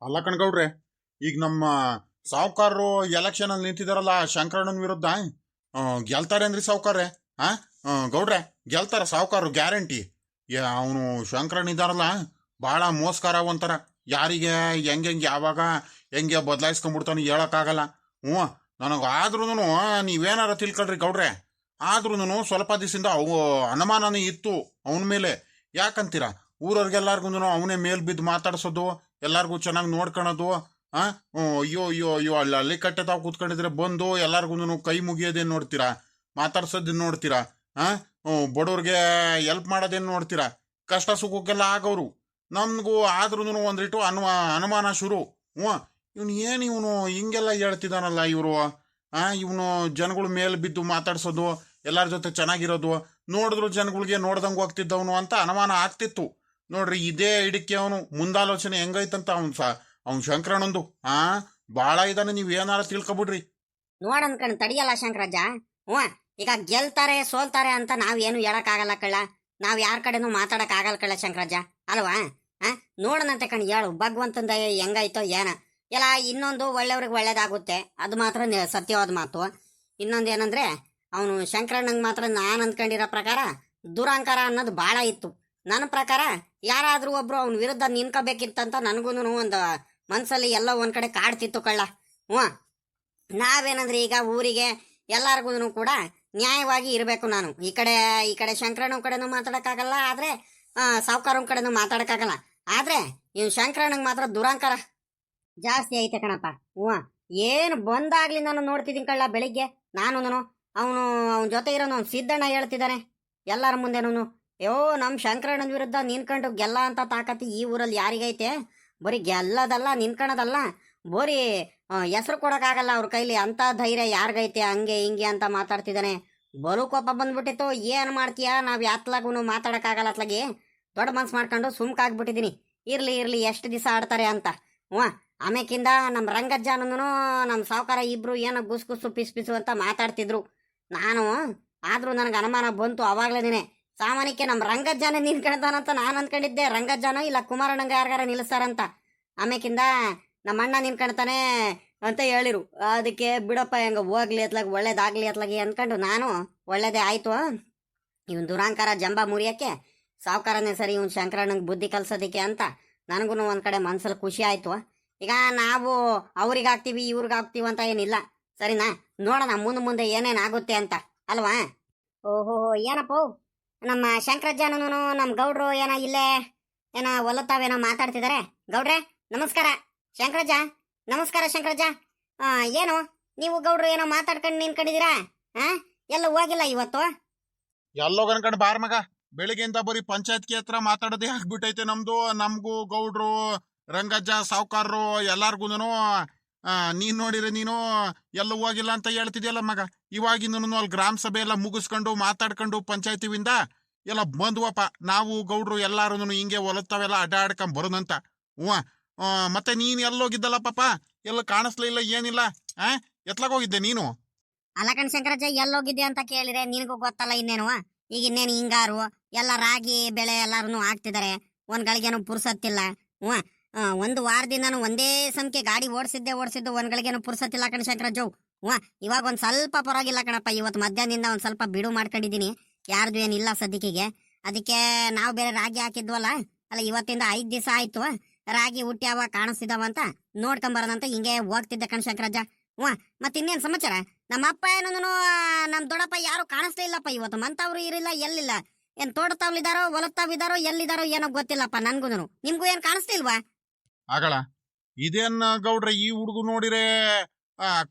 ಅಲ್ಲ ಕಣ್ಗೌಡ್ರೆ, ಈಗ ನಮ್ಮ ಸಾವುಕಾರರು ಎಲೆಕ್ಷನ್ ಅಲ್ಲಿ ನಿಂತಿದಾರಲ್ಲ ಶಂಕರಣ್ಣನ ವಿರುದ್ಧ. ಗೆಲ್ತಾರೆ ಅಂದ್ರಿ ಸಾವುಕಾರ್ರೆ? ಆ ಗೌಡ್ರೆ, ಗೆಲ್ತಾರ ಸಾವುಕಾರರು ಗ್ಯಾರಂಟಿ. ಅವನು ಶಂಕರಣ್ಣ ಇದಾರಲ್ಲ, ಭಾಳ ಮೋಸ್ಕಾರ ಒಂಥರ. ಯಾರಿಗೆ ಹೆಂಗೆ ಯಾವಾಗ ಹೆಂಗೆ ಬದಲಾಯಿಸ್ಕೊಂಡ್ಬಿಡ್ತಾನೆ ಹೇಳಕ್ಕಾಗಲ್ಲ. ಹ್ಞೂ, ನನಗಾದ್ರೂ ನೀವೇನಾರ ತಿಳ್ಕೊಳ್ರಿ ಗೌಡ್ರೆ. ಆದ್ರೂ ಸ್ವಲ್ಪ ದಿವಸದಿಂದ ಅವು ಅನುಮಾನನೇ ಇತ್ತು ಅವನ ಮೇಲೆ. ಯಾಕಂತೀರಾ? ಊರವ್ರಿಗೆಲ್ಲಾರ್ಗು ಅವನೇ ಮೇಲ್ ಬಿದ್ದು ಮಾತಾಡ್ಸೋದು, ಎಲ್ಲಾರ್ಗೂ ಚೆನ್ನಾಗಿ ನೋಡ್ಕೊಳೋದು. ಆ ಅಯ್ಯೋ ಅಯ್ಯೋ ಅಯ್ಯೋ, ಅಲ್ಲಿ ಕಟ್ಟೆ ತಾವು ಕೂತ್ಕೊಂಡಿದ್ರೆ ಬಂದು ಎಲ್ಲಾರ್ಗು ಕೈ ಮುಗಿಯೋದೇನು ನೋಡ್ತೀರಾ? ಮಾತಾಡ್ಸೋದೇನು ನೋಡ್ತೀರಾ? ಆ ಬಡವ್ರಿಗೆ ಹೆಲ್ಪ್ ಮಾಡೋದೇನು ನೋಡ್ತೀರಾ? ಕಷ್ಟ ಸುಖಕ್ಕೆಲ್ಲ ಆಗೋರು. ನಮಗೂ ಆದ್ರೂ ಒಂದಿಟ್ಟು ಅನುಮಾನ ಶುರು. ಹ್ಞೂ, ಇವನು ಏನು ಇವನು ಹಿಂಗೆಲ್ಲ ಹೇಳ್ತಿದ್ದಾನಲ್ಲ ಇವರು. ಇವನು ಜನಗಳ ಮೇಲೆ ಬಿದ್ದು ಮಾತಾಡ್ಸೋದು, ಎಲ್ಲರ ಜೊತೆ ಚೆನ್ನಾಗಿರೋದು, ನೋಡಿದ್ರು ಜನಗಳಿಗೆ ನೋಡ್ದಂಗೆ ಹೋಗ್ತಿದ್ದವನು ಅಂತ ಅನುಮಾನ ಆಗ್ತಿತ್ತು. ನೋಡ್ರಿ, ಇದೇ ಇಡಕ್ಕೆ ಅವನು ಮುಂದಾಲೋಚನೆ ಹೆಂಗೈತಂತ ಅವ್ನು ಶಂಕರಣ್ಣಂದು. ಭಾಳ ಇದಾನೆ, ನೀವು ಏನಾರ ತಿಳ್ಕೊಬಿಡ್ರಿ. ನೋಡನ್ ಕಣ್ ತಡಿಯಲ್ಲ ಶಂಕರಜ್ಜ. ಹ್ಞೂ, ಈಗ ಗೆಲ್ತಾರೆ ಸೋಲ್ತಾರೆ ಅಂತ ನಾವೇನು ಹೇಳಕ್ಕಾಗಲ್ಲ ಕಳ್ಳ. ನಾವ್ ಯಾರ ಕಡೆನೂ ಮಾತಾಡಕ್ ಆಗಲ್ಲ ಕಳ್ಳ ಶಂಕರಜ್ಜ, ಅಲ್ವಾ? ನೋಡನಂತೆ ಕಣ್ ಹೇಳು, ಭಗವಂತಂದ ಹೆಂಗಾಯ್ತೋ ಏನ. ಎಲ್ಲ ಇನ್ನೊಂದು ಒಳ್ಳೆಯವ್ರಿಗೆ ಒಳ್ಳೇದಾಗುತ್ತೆ, ಅದು ಮಾತ್ರ ಸತ್ಯವಾದ ಮಾತು. ಇನ್ನೊಂದು ಏನಂದ್ರೆ, ಅವನು ಶಂಕರಣ್ಣಂಗೆ ಮಾತ್ರ ನಾನು ಅಂದ್ಕೊಂಡಿರೋ ಪ್ರಕಾರ ದುರಂಕಾರ ಅನ್ನೋದು ಭಾಳ ಇತ್ತು. ನನ್ನ ಪ್ರಕಾರ ಯಾರಾದ್ರೂ ಒಬ್ರು ಅವನ ವಿರುದ್ಧ ನಿನ್ಕೋಬೇಕಿತ್ತಂತ ನನಗೂ ಒಂದು ಮನ್ಸಲ್ಲಿ ಎಲ್ಲೋ ಒಂದ್ ಕಡೆ ಕಾಡ್ತಿತ್ತು ಕಳ್ಳ. ಹ್ಞೂ, ನಾವೇನಂದ್ರೆ ಈಗ ಊರಿಗೆ ಎಲ್ಲಾರ್ಗು ಕೂಡ ನ್ಯಾಯವಾಗಿ ಇರಬೇಕು. ನಾನು ಈ ಕಡೆ ಶಂಕರಣ್ಣ ಕಡೆನೂ ಮಾತಾಡಕ್ಕಾಗಲ್ಲ, ಆದ್ರೆ ಸಾವುಕಾರನ ಕಡೆನೂ ಮಾತಾಡಕ್ಕಾಗಲ್ಲ. ಆದ್ರೆ ಇವ್ ಶಂಕರಣ್ಣಂಗೆ ಮಾತ್ರ ದುರಂಕಾರ ಜಾಸ್ತಿ ಐತೆ ಕಣಪ್ಪ. ಹ್ಞೂ, ಏನು ಬಂದಾಗ್ಲಿ ನಾನು ನೋಡ್ತಿದ್ದೀನಿ ಕಳ್ಳ. ಬೆಳಿಗ್ಗೆ ನಾನು ಅವನ ಜೊತೆ ಇರೋನು ಸಿದ್ದಣ್ಣ ಹೇಳ್ತಿದ್ದಾನೆ ಎಲ್ಲರ ಮುಂದೆನೂ, ಯೋ ನಮ್ಮ ಶಂಕರಣ್ಣನ ವಿರುದ್ಧ ನಿನ್ಕೊಂಡು ಗೆಲ್ಲ ಅಂತ ತಾಕತಿ ಈ ಊರಲ್ಲಿ ಯಾರಿಗೈತೆ? ಬರೀ ಗೆಲ್ಲದಲ್ಲ, ನಿನ್ಕಣದಲ್ಲ, ಬರೀ ಹೆಸರು ಕೊಡೋಕ್ಕಾಗಲ್ಲ ಅವ್ರ ಕೈಲಿ, ಅಂತ ಧೈರ್ಯ ಯಾರಿಗೈತೆ, ಹಂಗೆ ಹಿಂಗೆ ಅಂತ ಮಾತಾಡ್ತಿದ್ದಾನೆ. ಬಲು ಕೋಪ ಬಂದ್ಬಿಟ್ಟಿತ್ತು. ಏನು ಮಾಡ್ತೀಯಾ, ನಾವು ಯಾತ್ಲಾಗೂ ಮಾತಾಡೋಕ್ಕಾಗಲ್ಲ ಅತ್ಲಾಗಿ ದೊಡ್ಡ ಮನ್ಸು ಮಾಡ್ಕೊಂಡು ಸುಮ್ಕಾಗ್ಬಿಟ್ಟಿದ್ದೀನಿ. ಇರ್ಲಿ ಎಷ್ಟು ದಿವಸ ಆಡ್ತಾರೆ ಅಂತ. ಹ್ಞೂ, ಆಮೇಕಿಂದ ನಮ್ಮ ರಂಗಜ್ಜನೂ ನಮ್ಮ ಸಾವುಕಾರ ಇಬ್ರು ಏನೋ ಗುಸು ಪಿಸು ಅಂತ ಮಾತಾಡ್ತಿದ್ರು. ನಾನು ಆದ್ರೂ ನನಗೆ ಅನುಮಾನ ಬಂತು ಅವಾಗ್ಲೇನೆ. ಸಾಮಾನ್ಯಕ್ಕೆ ನಮ್ಮ ರಂಗಜ್ಜಾನ ನಿನ್ಕೊಳ್ತಾನಂತ ನಾನು ಅಂದ್ಕೊಂಡಿದ್ದೆ. ರಂಗಜ್ಜಾನೋ ಇಲ್ಲ ಕುಮಾರಣ್ಣಂಗ ಯಾರ್ಗಾರ ನಿಲ್ಲಿಸ್ತಾರಂತ. ಆಮೇಕಿಂದ ನಮ್ಮ ಅಣ್ಣ ನಿನ್ಕೊಳ್ತಾನೆ ಅಂತ ಹೇಳಿರು. ಅದಕ್ಕೆ ಬಿಡಪ್ಪ, ಹೆಂಗ ಹೋಗ್ಲಿ ಅತ್ಲಾಗ, ಒಳ್ಳೇದಾಗ್ಲಿ ಅತ್ಲಾಗಿ ಅಂದ್ಕೊಂಡು ನಾನು ಒಳ್ಳೇದೇ ಆಯ್ತು. ಇವನ್ ದುರಾಂಕಾರ ಜಂಬ ಮುರಿಯಕ್ಕೆ ಸಾವುಕಾರನೇ ಸರಿ ಇವನ್ ಶಂಕರಣ್ಣಂಗೆ ಬುದ್ಧಿ ಕಲ್ಸೋದಿಕ್ಕೆ ಅಂತ ನನಗೂ ಒಂದ್ ಕಡೆ ಮನ್ಸಲ್ಲಿ ಖುಷಿ ಆಯ್ತು. ಈಗ ನಾವು ಅವ್ರಿಗಾಗ್ತೀವಿ ಇವ್ರಿಗಾಗ್ತೀವಿ ಅಂತ ಏನಿಲ್ಲ, ಸರಿನಾ? ನೋಡೋಣ ಮುಂದೆ ಏನೇನಾಗುತ್ತೆ ಅಂತ, ಅಲ್ವಾ? ಓಹೋ, ಏನಪ್ಪೋ ನಮ್ಮ ಶಂಕರಜ್ಜನೂ ನಮ್ಮ ಗೌಡ್ರು ಇಲ್ಲೇ ಹೊಲತಾವೇನೋ ಮಾತಾಡ್ತಿದ್ದಾರೆ. ಗೌಡ್ರೆ ನಮಸ್ಕಾರ. ಶಂಕರಜ್ಜ ನಮಸ್ಕಾರ. ಶಂಕರಜ್ಜ, ಏನು ನೀವು ಗೌಡ್ರು ಏನೋ ಮಾತಾಡ್ಕೊಂಡು ನಿನ್ಕೊಂಡಿದ್ದೀರಾ? ಎಲ್ಲ ಹೋಗಿಲ್ಲ ಇವತ್ತು? ಎಲ್ಲೋಗ ಅನ್ಕೊಂಡು ಬಾರ್ ಮಗ, ಬೆಳಿಗ್ಗೆಯಿಂದ ಬರೀ ಪಂಚಾಯತ್ಗೆ ಹತ್ರ ಮಾತಾಡೋದೇ ಆಗ್ಬಿಟ್ಟೈತೆ ನಮ್ದು. ನಮ್ಗೂ ಗೌಡ್ರು, ರಂಗಜ್ಜ, ಸಾವುಕಾರರು ಎಲ್ಲಾರ್ಗು ನೀನ್ ನೋಡಿದ್ರೆ ನೀನು ಎಲ್ಲ ಹೋಗಿಲ್ಲ ಅಂತ ಹೇಳ್ತಿದ್ಯಲ್ಲ ಮಗ. ಇವಾಗಿಂದನು ಅಲ್ಲಿ ಗ್ರಾಮ ಸಭೆ ಎಲ್ಲ ಮುಗಿಸ್ಕೊಂಡು ಮಾತಾಡ್ಕೊಂಡು ಪಂಚಾಯತಿವಿಂದ ಎಲ್ಲ ಬಂದ್ವಪ್ಪ. ನಾವು ಗೌಡ್ರು ಎಲ್ಲಾರು ಹಿಂಗೆ ಹೊಲತ್ತಾವೆಲ್ಲ ಅಡ್ಡಾಡ್ಕೊಂಡ್ ಬರೋದಂತ. ಹ್ಞೂ, ಮತ್ತೆ ನೀನ್ ಎಲ್ಲೋಗಿದ್ದಲ್ಲ ಪಾಪ, ಎಲ್ಲ ಕಾಣಿಸ್ಲಿಲ್ಲ, ಏನಿಲ್ಲ. ಎತ್ಲಾಗೋಗಿದ್ದೆ ನೀನು? ಅಲ್ಲ ಕಣ್ ಶಂಕರಜ್ಜ, ಎಲ್ಲೋಗಿದ್ದೆ ಅಂತ ಕೇಳಿದ್ರೆ ನಿನಗೂ ಗೊತ್ತಲ್ಲ ಇನ್ನೇನು. ಈಗ ಇನ್ನೇನು ಹಿಂಗಾರು ಎಲ್ಲ ರಾಗಿ ಬೆಳೆ ಎಲ್ಲಾರು ಹಾಕ್ತಿದ್ದಾರೆ. ಒಂದ್ ಗಳಿಗೇನು ಪುರ್ಸತ್ತಿಲ್ಲ. ಹ್ಞೂ, ಒಂದು ವಾರದಿಂದ ಒಂದೇ ಸಂಖ್ಯೆ ಗಾಡಿ ಓಡಿಸಿದ್ದೆ ಒಂದ್ ಗಳಿಗೇನು ಪುರ್ಸತ್ತಿಲ್ಲ ಕಣ್ ಶಂಕರಜ್ಜವ್. ಹ್ಞೂ, ಇವಾಗ ಒಂದ್ ಸ್ವಲ್ಪ ಪರವಾಗಿಲ್ಲ ಕಣಪ್ಪ. ಇವತ್ತು ಮಧ್ಯಾಹ್ನದಿಂದ ಒಂದ್ ಸ್ವಲ್ಪ ಬಿಡು ಮಾಡ್ಕೊಂಡಿದೀನಿ, ಯಾರ್ದು ಏನಿಲ್ಲ ಸದ್ಯಕ್ಕೆ. ಅದಕ್ಕೆ ನಾವು ಬೇರೆ ರಾಗಿ ಹಾಕಿದ್ವಲ್ಲ, ಅಲ್ಲ ಇವತ್ತಿಂದ 5 ದಿವಸ ಆಯ್ತು. ರಾಗಿ ಹುಟ್ಟ್ಯಾವ ಕಾಣಿಸ್ತಿದಾವಂತ ನೋಡ್ಕೊಂಬರೋದಂತ ಹಿಂಗೆ ಹೋಗ್ತಿದ್ದೆ ಕಣ್ ಶಂಕರಜ್ಜ. ಹ್ಞೂ, ಮತ್ತೆ ಇನ್ನೇನು ಸಮಾಚಾರ? ನಮ್ಮ ಅಪ್ಪ ಏನೂ ನಮ್ಮ ದೊಡ್ಡಪ್ಪ ಯಾರು ಕಾಣಿಸ್ಲಿಲ್ಲಪ್ಪ ಇವತ್ತು. ಮಂತವ್ರು ಇರಿಲ್ಲ, ಎಲ್ಲಿಲ್ಲ. ಏನ್ ತೋಟತಾವ್ಲಿದಾರೋ ಹೊಲತ್ತಾವಿದಾರೋ ಎಲ್ಲಿದಾರೋ ಏನೋ ಗೊತ್ತಿಲ್ಲಪ್ಪ ನನ್ಗೂ. ನಿಮ್ಗೂ ಏನ್ ಕಾಣಿಸ್ತಿಲ್ವಾ? ಆಗಳ ಇದೇನ್ ಗೌಡ್ರೆ, ಈ ಹುಡುಗ ನೋಡಿರೆ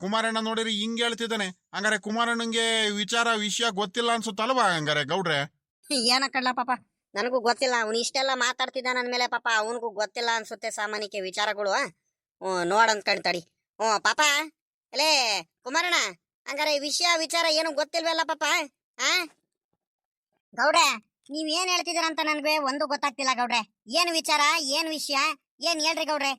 ಕುಮಾರಣ್ಣ ನೋಡಿರಿ ಹಿಂಗ್ ಹೇಳ್ತಿದ್ದಾನೆ. ಹಂಗಾರೆ ಕುಮಾರಣ್ಣಂಗೆ ವಿಷಯ ಗೊತ್ತಿಲ್ಲ ಅನ್ಸುತ್ತಲ್ವಾ ಹಂಗಾರೆ ಗೌಡ್ರೆ? ಏನ ಕಡ್ಲ ಪಾಪ, ನನಗೂ ಗೊತ್ತಿಲ್ಲ. ಅವನು ಇಷ್ಟೆಲ್ಲ ಮಾತಾಡ್ತಿದ್ದ ನನ್ ಮೇಲೆ. ಪಾಪ ಅವನಿಗೂ ಗೊತ್ತಿಲ್ಲ ಅನ್ಸುತ್ತೆ ಸಾಮಾನ್ಯಕ್ಕೆ ವಿಚಾರಗಳು. ನೋಡಂತ ಕಣ್ತಡಿ. ಪಾಪ ಅಲೇ ಕುಮಾರಣ್ಣ, ಹಂಗಾರೆ ವಿಚಾರ ಏನು ಗೊತ್ತಿಲ್ವಲ್ಲ ಪಾಪ? ಗೌಡ್ರೆ, ನೀವ್ ಏನ್ ಹೇಳ್ತಿದ್ದೀರ ಅಂತ ನನ್ಗೆ ಒಂದು ಗೊತ್ತಾಗ್ತಿಲ್ಲ ಗೌಡ್ರೆ. ಏನ್ ವಿಚಾರ, ಏನ್ ವಿಷಯ, ಏನ್ ಹೇಳ್ರಿ ಗೌಡ್ರೆ.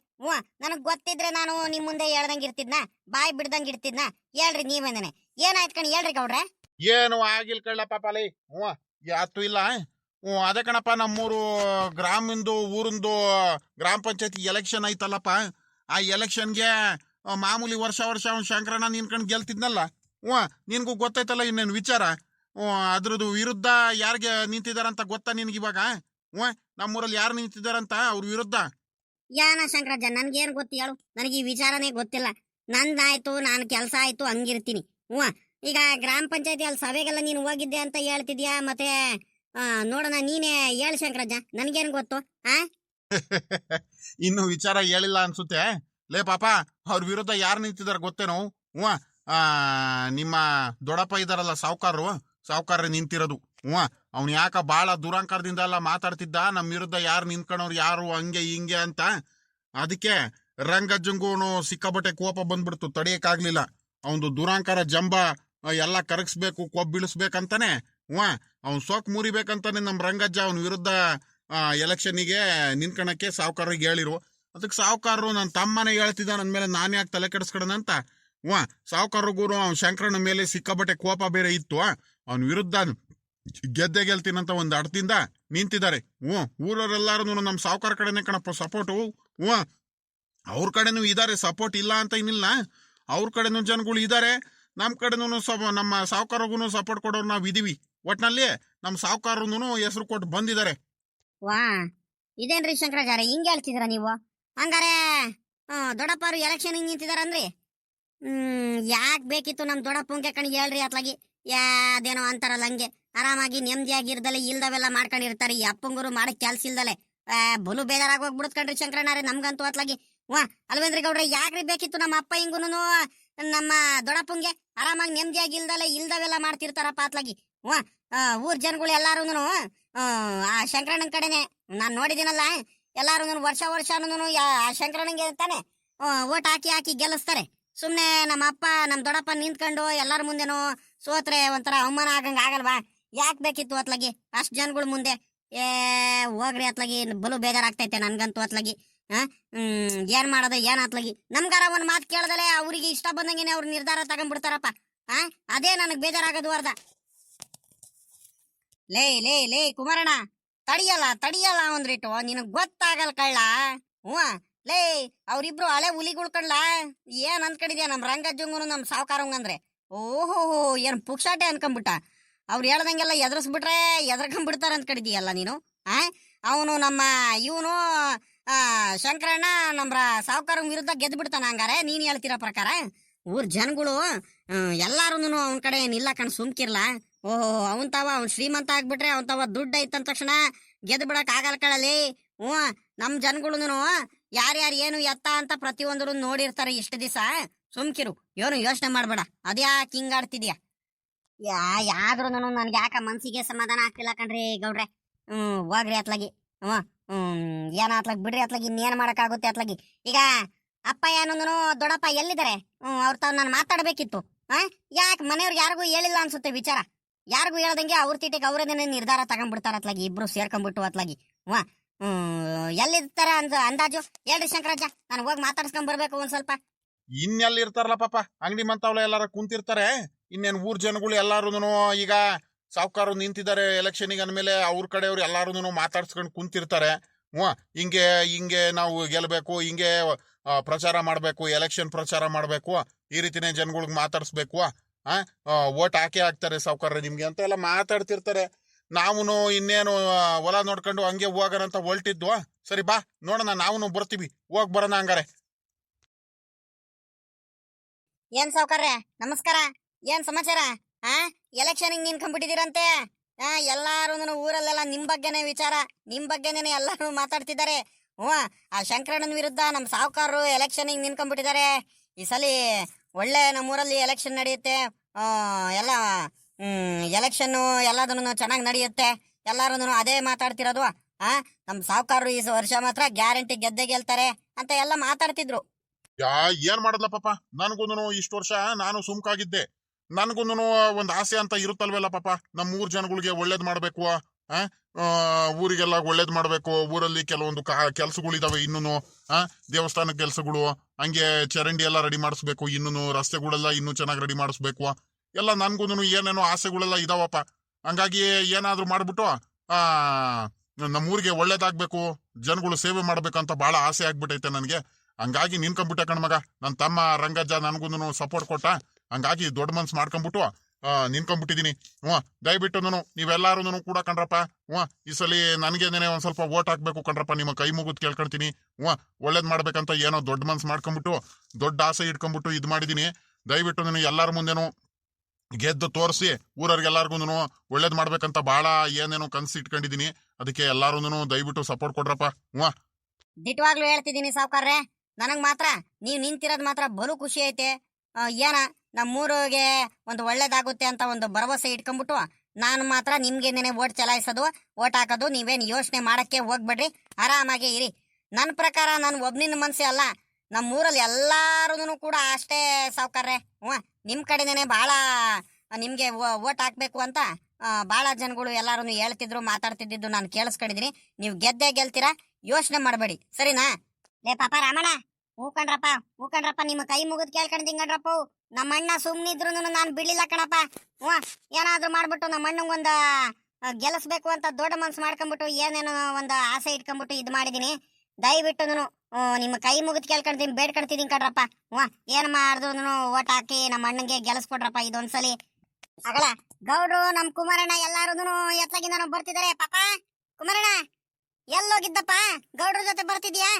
ನನಗ್ ಗೊತ್ತಿದ್ರೆ ನಾನು ನಿಮ್ ಮುಂದೆ ಹೇಳ್ದಂಗ್ ಇರ್ತಿದ್ನ, ಬಾಯ್ ಬಿಡ್ದಂಗ್ ಇರ್ತಿದ್ನ. ಹೇಳ್ರಿ ನೀವೇನೇನೆ, ಏನಾಯ್ತು ಕಣ್ ಹೇಳ್ರಿ ಗೌಡ್ರೆ. ಏನು ಆಗಿಲ್ ಕಳ್ಳ ಪಾಪ ಅಲೇ. ಯಾತು ಇಲ್ಲ. ಅದೇ ಕಣಪ್ಪ ನಮ್ಮೂರು ಗ್ರಾಮಿಂದು ಊರಿಂದು ಗ್ರಾಮ ಪಂಚಾಯತಿ ಎಲೆಕ್ಷನ್ ಐತಲ್ಲಪ್ಪ. ಆ ಎಲೆಕ್ಷನ್ಗೆ ಮಾಮೂಲಿ ವರ್ಷ ವರ್ಷ ಅವ್ನು ಶಂಕರಣ್ಣ ನಿನ್ಕೊಂಡು ಗೆಲ್ತಿದ್ನಲ್ಲ. ನಿನ್ಗೂ ಗೊತ್ತೈತಲ್ಲ ಇನ್ನೇನು ವಿಚಾರ. ಅದ್ರದ್ದು ವಿರುದ್ಧ ಯಾರಿಗೆ ನಿಂತಿದಾರಂತ ಗೊತ್ತಾ ನಿನ್ಗೆ ಇವಾಗ? ನಮ್ಮೂರಲ್ಲಿ ಯಾರು ನಿಂತಿದಾರಂತ ಅವ್ರ ವಿರುದ್ಧ? ಯಾನ ಶಂಕರಜ್ಜ, ನನ್ಗೇನು ಗೊತ್ತು ಹೇಳು? ನನಗೆ ಈ ವಿಚಾರನೇ ಗೊತ್ತಿಲ್ಲ. ನಂದಾಯ್ತು, ನಾನು ಕೆಲಸ ಆಯ್ತು, ಹಂಗಿರ್ತೀನಿ. ಈಗ ಗ್ರಾಮ ಪಂಚಾಯತಿ ಅಲ್ಲಿ ಸಭೆಗೆಲ್ಲ ನೀನು ಹೋಗಿದ್ದೆ ಅಂತ ಹೇಳ್ತಿದ್ಯಾ. ಮತ್ತೆ ನೋಡೋಣ, ನೀನೇ ಹೇಳು ಶಂಕರಜ್ಜ, ನನ್ಗೇನು ಗೊತ್ತು? ಇನ್ನು ವಿಚಾರ ಹೇಳಿಲ್ಲ ಅನ್ಸುತ್ತೆ. ಲೇ ಪಾಪ, ಅವ್ರ ವಿರುದ್ಧ ಯಾರು ನಿಂತಿದಾರ ಗೊತ್ತೇನೋ? ನಿಮ್ಮ ದೊಡ್ಡಪ್ಪ ಇದಾರಲ್ಲ, ಸಾವುಕಾರ್ರೆ ನಿಂತಿರೋದು. ಅವ್ನು ಯಾಕ ಬಾಳ ದುರಂಕಾರದಿಂದ ಎಲ್ಲ ಮಾತಾಡ್ತಿದ್ದ, ನಮ್ಮ ವಿರುದ್ಧ ಯಾರು ನಿಂತ್ಕೊಂಡವ್ರು ಯಾರು ಹಂಗೆ ಹಿಂಗೆ ಅಂತ. ಅದಕ್ಕೆ ರಂಗಜ್ಜಂಗೂನು ಸಿಕ್ಕಾಬಟ್ಟೆ ಕೋಪ ಬಂದ್ಬಿಡ್ತು, ತಡೆಯಕ್ಕಾಗ್ಲಿಲ್ಲ. ಅವನು ದುರಂಕಾರ ಜಂಬ ಎಲ್ಲ ಕರಗಿಸ್ಬೇಕು, ಕೊಬ್ಬಿಳಿಸ್ಬೇಕಂತಾನೆ. ಅವ್ನು ಸೋಕ್ ಮುರಿಬೇಕಂತಾನೆ ನಮ್ಮ ರಂಗಜ್ಜ ಅವನ ವಿರುದ್ಧ ಎಲೆಕ್ಷನ್ನಿಗೆ ನಿಂತ್ಕೊಳಕ್ಕೆ ಸಾವುಕಾರಿಗೆ ಹೇಳಿರು. ಅದಕ್ಕೆ ಸಾವುಕಾರರು ನನ್ನ ತಮ್ಮನೇ ಹೇಳ್ತಿದ್ದ, ನನ್ನ ಮೇಲೆ ನಾನು ಯಾಕೆ ತಲೆ ಕೆಡಿಸ್ಕೊಡೋಣಂತ. ಸಾವುಕಾರರಿಗೂ ಅವ್ನು ಶಂಕರನ ಮೇಲೆ ಸಿಕ್ಕಾಬಟ್ಟೆ ಕೋಪ ಬೇರೆ ಇತ್ತು. ಅವನ ವಿರುದ್ಧ ಗೆಲ್ತೀನಂತ ಒಂದು ಅಡ್ದಿಂದ ನಿಂತಿದ್ದಾರೆ. ಊರವರೆಲ್ಲಾರು ನಮ್ಮ ಸಾವುಕಾರ ಕಡೆನೆ ಕಣಪ್ಪ ಸಪೋರ್ಟು. ಅವ್ರ ಕಡೆನೂ ಇದಾರೆ ಸಪೋರ್ಟ್, ಇಲ್ಲ ಅಂತ ಏನಿಲ್ಲ. ಅವ್ರ ಕಡೆನೂ ಜನಗಳು ಇದಾರೆ, ನಮ್ಮ ಕಡೆನೂ ನಮ್ಮ ಸಾವುಕಾರಗೂ ಸಪೋರ್ಟ್ ಕೊಡೋರು ನಾವು ಇದೀವಿ. ಒಟ್ನಲ್ಲಿ ನಮ್ಮ ಸಾವುಕಾರನು ಹೆಸರು ಕೊಟ್ಟು ಬಂದಿದ್ದಾರೆ. ವಾ, ಇದೇನ್ರಿ ಶಂಕರಾಚಾರ್ಯ, ಹಿಂಗೆ ಹೇಳ್ತಿದ್ದೀರಾ ನೀವು? ಹಂಗಾರೆ ದೊಡ್ಡಪ್ಪ ಅವರು ಎಲೆಕ್ಷನ್ ನಿಂತಿದಾರನ್ರಿ? ಯಾಕೆ ಬೇಕಿತ್ತು ನಮ್ಮ ದೊಡ್ಡಪ್ಪಂಗೆ ಕಣ್ ಹೇಳ್ರಿ ಅತ್ಲಾಗಿ. ಅದೇನೋ ಅಂತಾರಲ್ಲ ಹಂಗೆ ಆರಾಮಾಗಿ ನೆಮ್ಮದಿಯಾಗಿರ್ದಲೆ ಇಲ್ದವೆಲ್ಲ ಮಾಡ್ಕೊಂಡಿರ್ತಾರೆ. ಈ ಅಪ್ಪಂಗರು ಮಾಡಕ್ ಕೆಲ್ಸ ಇಲ್ದಲೆ ಬಲು ಬೇಜಾರಾಗಿ ಹೋಗ್ಬಿಡುತ್ ಕಣ್ರಿ ಶಂಕರಣ್ಣಾರೆ ನಮ್ಗಂತೂ ಅತ್ಲಾಗಿ. ಅಲ್ವೇಂದ್ರಿ ಗೌಡ್ರೆ, ಯಾಕ್ರಿ ಬೇಕಿತ್ತು ನಮ್ಮ ಅಪ್ಪ ಹಿಂಗುನು ನಮ್ಮ ದೊಡ್ಡಪ್ಪಂಗೆ ಆರಾಮಾಗಿ ನೆಮ್ಮದಿಯಾಗಿ ಇಲ್ದವೆಲ್ಲ ಮಾಡ್ತಿರ್ತಾರಪ್ಪ ಅತ್ಲಾಗಿ. ಊರ್ ಜನಗಳು ಎಲ್ಲಾರು ಆ ಶಂಕರಣ್ಣನ ಕಡೆನೆ ನಾನ್ ನೋಡಿದಿನಲ್ಲ. ಎಲ್ಲಾರು ವರ್ಷನೂ ಆ ಶಂಕರಣ್ಣಂಗೆ ತಾನೆ ಓಟ್ ಹಾಕಿ ಗೆಲ್ಲಿಸ್ತಾರೆ. ಸುಮ್ನೆ ನಮ್ಮ ಅಪ್ಪ ನಮ್ಮ ದೊಡ್ಡಪ್ಪ ನಿಂತ್ಕೊಂಡು ಎಲ್ಲಾರ ಮುಂದೆನೋ ಸೋತ್ರೆ ಒಂಥರ ಅವಮಾನ ಆಗಂಗ ಆಗಲ್ವಾ? ಯಾಕೆ ಬೇಕಿತ್ತು ಅತ್ಲಾಗಿ ಅಷ್ಟ್ ಜನಗಳ ಮುಂದೆ? ಹೋಗ್ರಿ ಅತ್ಲಾಗಿ, ಬಲು ಬೇಜಾರಾಗ್ತೈತೆ ನನ್ಗಂತೂ ಅತ್ಲಾಗಿ. ಏನ್ ಮಾಡೋದು ಏನ್ ಅತ್ಲಾಗಿ? ನಮ್ಗಾರ ಒಂದ್ ಮಾತು ಕೇಳ್ದಲೆ ಅವ್ರಿಗೆ ಇಷ್ಟ ಬಂದಂಗೆನೆ ಅವ್ರು ನಿರ್ಧಾರ ತಗೊಂಡ್ಬಿಡ್ತಾರಪ್ಪ. ಅದೇ ನನಗ್ ಬೇಜಾರಾಗೋದು ಅರ್ಧ. ಲೇ ಕುಮಾರಣ್ಣ, ತಡಿಯಲ್ಲ ಒಂದ್ರಿಟ್ಟು, ನಿನಗ್ ಗೊತ್ತಾಗಲ್ ಕಳ್ಳ. ಲೇ, ಅವ್ರಿಬ್ರು ಹಳೆ ಹುಲಿಗಳು ಕಳ್ಳ. ಏನ್ ಅನ್ಕೊಂಡಿದ್ಯಾ ನಮ್ ರಂಗಜ್ಜಂಗುನು ನಮ್ ಸಾವುಕಾರಂಗಂದ್ರೆ? ಓಹೋ, ಏನ್ ಪುಕ್ಷಾಟೆ ಅನ್ಕೊಂಡ್ಬಿಟ್ಟ. ಅವ್ರು ಹೇಳ್ದಂಗೆಲ್ಲ ಎದುರಿಸ್ಬಿಟ್ರೆ ಎದ್ರಕೊಂಡ್ಬಿಡ್ತಾರ ಅನ್ಕೊಂಡಿದೀಯಲ್ಲ ನೀನು. ಅವನು ನಮ್ಮ ಇವನು ಶಂಕರಣ್ಣ ನಮ್ಮ ಸಾವುಕಾರಂಗ್ ವಿರುದ್ಧ ಗೆದ್ದು ಬಿಡ್ತಾನ. ಹಂಗಾರೆ ನೀನ್ ಹೇಳ್ತಿರೋ ಪ್ರಕಾರ ಊರ್ ಜನಗಳು ಎಲ್ಲಾರು ಅವನ ಕಡೆ ಏನಿಲ್ಲ ಕಣ್, ಸುಮ್ಕಿರ್ಲ. ಓಹೋ, ಅವ್ನ್ ಶ್ರೀಮಂತ ಆಗ್ಬಿಟ್ರೆ ಅವನ್ ತಾವ ದುಡ್ಡು ಐತಂದ ತಕ್ಷಣ ಗೆದ್ದು ಬಿಡಕ್ ಆಗಲ್ ಕಳಲಿ. ನಮ್ ಜನಗಳು ಯಾರ್ಯಾರು ಏನು ಎತ್ತ ಅಂತ ಪ್ರತಿಯೊಂದ್ರು ನೋಡಿರ್ತಾರೆ ಇಷ್ಟು ದಿವಸ. ಸುಮ್ಕಿರು, ಏನು ಯೋಚನೆ ಮಾಡ್ಬೇಡ. ಅದ್ಯಾಕೆ ಹಿಂಗಾಡ್ತಿದ್ಯಾ? ಯಾದ್ರೂ ನನ್ಗೆ ಯಾಕ ಮನ್ಸಿಗೆ ಸಮಾಧಾನ ಆಗ್ತಿಲ್ಲ ಕಣ್ರಿ ಗೌಡ್ರೆ. ಹೋಗ್ರಿ ಅತ್ಲಾಗಿ. ಏನ ಅತ್ಲಾಗಿ ಬಿಡ್ರಿ ಅತ್ಲಾಗಿ, ಇನ್ನೇನ್ ಮಾಡಕ್ಕಾಗುತ್ತೆ ಅತ್ಲಾಗಿ. ಈಗ ಅಪ್ಪ ಏನಂದನು, ದೊಡ್ಡಪ್ಪ ಎಲ್ಲಿದ್ದಾರೆ? ಅವ್ರ ತಾವ್ ನಾನು ಮಾತಾಡ್ಬೇಕಿತ್ತು. ಯಾಕೆ ಮನೆಯವ್ರಿಗೆ ಯಾರಿಗೂ ಹೇಳಿಲ್ಲ ಅನ್ಸುತ್ತೆ ವಿಚಾರ. ಯಾರಿಗೂ ಹೇಳ್ದಂಗೆ ಅವ್ರ ತೀಟಿಗೆ ಅವರದೇನೆ ನಿರ್ಧಾರ ತಗೊಂಡ್ಬಿಡ್ತಾರ ಅತ್ಲಾಗಿ, ಇಬ್ರು ಸೇರ್ಕೊಂಡ್ಬಿಟ್ಟು ಅತ್ಲಾಗಿ. ಎಲ್ಲಿರ್ತಾರ ಅಂದಾಜು ಹೇಳ್ರಿ ಶಂಕರಜ್ಜ, ನಾನು ಹೋಗಿ ಮಾತಾಡ್ಸ್ಕೊಂಡ್ ಬರ್ಬೇಕು ಒಂದ್ ಸ್ವಲ್ಪ. ಇನ್ನೆಲ್ಲಿ ಇರ್ತಾರಲ್ಲ ಪಾಪ, ಅಂಗಡಿ ಮಂತಾವ್ಲ ಎಲ್ಲಾರ ಕುಂತಿರ್ತಾರೆ. ಇನ್ನೇನ್ ಊರ್ ಜನಗಳು ಎಲ್ಲಾರು ಈಗ ಸಾವುಕಾರ ನಿಂತಿದ್ದಾರೆ ಎಲೆಕ್ಷನ್ಗೆ ಅಂದ್ಮೇಲೆ ಅವ್ರ ಕಡೆಯವ್ರು ಎಲ್ಲಾರು ಮಾತಾಡ್ಸ್ಕೊಂಡು ಕುಂತಿರ್ತಾರೆ. ಹಿಂಗೆ ನಾವು ಗೆಲ್ಬೇಕು, ಹಿಂಗೆ ಪ್ರಚಾರ ಮಾಡ್ಬೇಕು, ಎಲೆಕ್ಷನ್ ಪ್ರಚಾರ ಮಾಡ್ಬೇಕು, ಈ ರೀತಿನೇ ಜನಗಳಿಗೆ ಮಾತಾಡ್ಸ್ಬೇಕು, ಓಟ್ ಹಾಕ್ತಾರೆ ಸಾವುಕಾರ ನಿಮ್ಗೆ ಅಂತ ಎಲ್ಲ ಮಾತಾಡ್ತಿರ್ತಾರೆ. ನಾವು ಇನ್ನೇನು ಹೊಲ ನೋಡ್ಕೊಂಡು ಹಂಗೆ ಹೋಗೋಣಂತ ಹೊಲ್ಟಿದ್ವು. ಸರಿ ಬಾ ನೋಡೋಣ, ನಾವು ಬರ್ತೀವಿ, ಹೋಗ್ ಬರೋಣ ಹಂಗಾರೆ. ಏನ್ ಸಾವುಕಾರ್ರೆ ನಮಸ್ಕಾರ, ಏನ್ ಸಮಾಚಾರ? ಎಲೆಕ್ಷನ್ ನಿಂತ್ಕೊಂಡ್ಬಿಟ್ಟಿದ್ದೀರಂತೆ. ಎಲ್ಲಾರು ಊರಲ್ಲೆಲ್ಲ ನಿಮ್ ಬಗ್ಗೆನೆ ವಿಚಾರ, ನಿಮ್ ಬಗ್ಗೆನೇ ಎಲ್ಲಾರು ಮಾತಾಡ್ತಿದ್ದಾರೆ. ಆ ಶಂಕರಣ್ಣನ ವಿರುದ್ಧ ನಮ್ ಸಾವುಕಾರರು ಎಲೆಕ್ಷನ್ ನಿಂತ್ಕೊಂಡ್ಬಿಟ್ಟಿದ್ದಾರೆ. ಈ ಸಲ ಒಳ್ಳೆ ನಮ್ಮೂರಲ್ಲಿ ಎಲೆಕ್ಷನ್ ನಡೆಯುತ್ತೆ. ಎಲ್ಲ ಎಲೆಕ್ಷನ್ ಎಲ್ಲದನ್ನು ಚೆನ್ನಾಗಿ ನಡೆಯುತ್ತೆ. ಎಲ್ಲಾರು ಅದೇ ಮಾತಾಡ್ತಿರೋದು. ನಮ್ ಸಾವುಕಾರರು ಈ ವರ್ಷ ಮಾತ್ರ ಗ್ಯಾರಂಟಿ ಗೆದ್ದೆ ಗೆಲ್ತಾರೆ ಅಂತ ಎಲ್ಲ ಮಾತಾಡ್ತಿದ್ರು. ಏನ್ ಮಾಡದ್ಲ ಪಾಪ, ನನ್ಗೊಂದು ಇಷ್ಟು ವರ್ಷ ನಾನು ಸುಮ್ಕಾಗಿದ್ದೆ. ನನ್ಗೊಂದು ಒಂದ್ ಆಸೆ ಅಂತ ಇರುತ್ತಲ್ವಲ್ಲ ಪಾಪ, ನಮ್ಮ ಊರ್ ಜನಗಳಿಗೆ ಒಳ್ಳೇದ್ ಮಾಡ್ಬೇಕು, ಊರಿಗೆಲ್ಲ ಒಳ್ಳೇದ್ ಮಾಡ್ಬೇಕು. ಊರಲ್ಲಿ ಕೆಲವೊಂದು ಕೆಲ್ಸಗಳಿದಾವೆ ಇನ್ನೂ, ದೇವಸ್ಥಾನ ಕೆಲ್ಸಗಳು, ಹಂಗೆ ಚರಂಡಿ ಎಲ್ಲ ರೆಡಿ ಮಾಡಿಸ್ಬೇಕು, ಇನ್ನೂ ರಸ್ತೆಗಳೆಲ್ಲ ಇನ್ನೂ ಚೆನ್ನಾಗಿ ರೆಡಿ ಮಾಡಿಸ್ಬೇಕು. ಎಲ್ಲ ನನ್ಗೊಂದು ಏನೇನೋ ಆಸೆಗಳೆಲ್ಲ ಇದಾವಪ್ಪ. ಹಂಗಾಗಿ ಏನಾದ್ರು ಮಾಡ್ಬಿಟ್ಟು ಆ ನಮ್ಮೂರಿಗೆ ಒಳ್ಳೇದಾಗ್ಬೇಕು, ಜನಗಳು ಸೇವೆ ಮಾಡ್ಬೇಕಂತ ಬಹಳ ಆಸೆ ಆಗ್ಬಿಟ್ಟೈತೆ ನನಗೆ. ಹಂಗಾಗಿ ನಿನ್ಕೊಂಡ್ಬಿಟ್ಟೆ ಕಣ್ಮಗ. ನನ್ನ ತಮ್ಮ ರಂಗಜ್ಜ ನನ್ಗೂ ಸಪೋರ್ಟ್ ಕೊಟ್ಟ. ಹಂಗಾಗಿ ದೊಡ್ಡ ಮನ್ಸ್ ಮಾಡ್ಕೊಂಡ್ಬಿಟ್ಟು ನಿನ್ಕೊಂಡ್ಬಿಟ್ಟಿದೀನಿ. ದಯವಿಟ್ಟು ನೀವೆಲ್ಲಾರು ಕೂಡ ಕಣ್ರಪ್ಪ. ಈ ಸಲ ನನಗೇನೆ ಒಂದ್ ಸ್ವಲ್ಪ ಓಟ್ ಹಾಕ್ಬೇಕು ಕಣ್ರಪ್ಪ. ನಿಮ್ಮ ಕೈ ಮುಗಿದ್ ಕೇಳ್ಕೊಳ್ತೀನಿ. ಒಳ್ಳೇದ್ ಮಾಡ್ಬೇಕಂತ ಏನೋ ದೊಡ್ಡ ಮನ್ಸ್ ಮಾಡ್ಕೊಂಡ್ಬಿಟ್ಟು ದೊಡ್ಡ ಆಸೆ ಇಟ್ಕೊಂಡ್ಬಿಟ್ಟು ಇದ್ ಮಾಡಿದೀನಿ. ದಯವಿಟ್ಟು ನನಗೆ ಎಲ್ಲಾರ ಮುಂದೆನು ಗೆದ್ದು ತೋರಿಸಿ ಊರವ್ರಿಗೆಲ್ಲಾರ್ಗು ಒಳ್ಳೇದ್ ಮಾಡ್ಬೇಕಂತ ಬಹಳ ಏನೇನೋ ಕನ್ಸು ಇಟ್ಕೊಂಡಿದೀನಿ. ಅದಕ್ಕೆ ಎಲ್ಲಾರು ದಯವಿಟ್ಟು ಸಪೋರ್ಟ್ ಕೊಡ್ರಪ್ಪ. ದಿಟ್ವಾಗ್ಲೂ ಹೇಳ್ತಿದ್ದೀನಿ ಸಾವ್ಕಾರ್ರೆ, ನನಗ್ ಮಾತ್ರ ನೀವ್ ನಿಂತಿರೋದ್ ಮಾತ್ರ ಬಲು ಖುಷಿ ಐತೆ. ಏನ ನಮ್ಮೂರಿಗೆ ಒಂದು ಒಳ್ಳೇದಾಗುತ್ತೆ ಅಂತ ಒಂದು ಭರವಸೆ ಇಟ್ಕೊಂಡ್ಬಿಟ್ಟು ನಾನು ಮಾತ್ರ ನಿಮ್ಗೆ ಓಟ್ ಚಲಾಯಿಸೋದು, ಓಟ್ ಹಾಕೋದು ನೀವೇನ್ ಯೋಚನೆ ಮಾಡಕ್ಕೆ ಹೋಗ್ಬೇಡ್ರಿ. ಆರಾಮಾಗಿ ಇರಿ. ನನ್ನ ಪ್ರಕಾರ ನಾನು ಒಬ್ನಿನ ಮನ್ಸೆ ಅಲ್ಲ, ನಮ್ಮೂರಲ್ಲಿ ಎಲ್ಲಾರು ಕೂಡ ಅಷ್ಟೇ ಸಾವ್ಕಾರ್ರೆ. ನಿಮ್ ಕಡೆನೇ ಬಹಳ ನಿಮ್ಗೆ ಓಟ್ ಹಾಕ್ಬೇಕು ಅಂತ ಬಹಳ ಜನಗಳು ಎಲ್ಲಾರು ಹೇಳ್ತಿದ್ರು, ಮಾತಾಡ್ತಿದ್ದು ನಾನು ಕೇಳಿಸ್ಕೊಂಡಿದೀನಿ. ನೀವು ಗೆದ್ದೇ ಗೆಲ್ತೀರಾ, ಯೋಚನೆ ಮಾಡಬೇಡಿ, ಸರಿನಾ? ಲೇ ಪಾಪ ರಾಮಣ್ಣ, ಹೂಕಂಡ್ರಪ್ಪ ನಿಮ್ಮ ಕೈ ಮುಗಿದ್ ಕೇಳ್ಕೊಂಡಿಂಗಡ್ರಪ್ಪ. ನಮ್ಮ ಅಣ್ಣ ಸುಮ್ನಿದ್ರು ನಾನು ಬಿಡ್ಲಿಲ್ಲ ಕಣಪ್ಪ. ಏನಾದ್ರೂ ಮಾಡ್ಬಿಟ್ಟು ನಮ್ಮ ಅಣ್ಣಂಗೊಂದ ಗೆಲ್ಲಿಸ್ಬೇಕು ಅಂತ ದೊಡ್ಡ ಮನ್ಸು ಮಾಡ್ಕೊಂಡ್ಬಿಟ್ಟು ಏನೇನೋ ಒಂದು ಆಸೆ ಇಟ್ಕೊಂಡ್ಬಿಟ್ಟು ಇದು ಮಾಡಿದೀನಿ. ದಯವಿಟ್ಟು ನಿಮ್ಮ ಕೈ ಮುಗಿದ್ ಕೇಳ್ಕೊಂತೀನಿ, ಬೇಡ್ಕೊಳ್ತಿದ್ದೀನಿ ಕಣ್ರಪ್ಪ. ಏನ್ ಮಾಡಿದ್ರು ಓಟ್ ಹಾಕಿ ನಮ್ಮ ಅಣ್ಣಂಗೆ ಗೆಲ್ಲಿಸ್ಕೊಡ್ರಪ್ಪ ಇದೊಂದ್ಸಲಿ. ಅಗಳ ಗೌಡ್ರು ನಮ್ ಕುಮಾರಣ್ಣ ಎಲ್ಲಾರು ಎತ್ತಾಗಿಂದ ಬರ್ತಿದಾರೆ. ಪಾಪ ಕುಮಾರಣ್ಣ ಎಲ್ಲೋಗಿದ್ದಪ್ಪ? ಗೌಡ್ರ ಜೊತೆ ಬರ್ತಿದ್ಯಾ?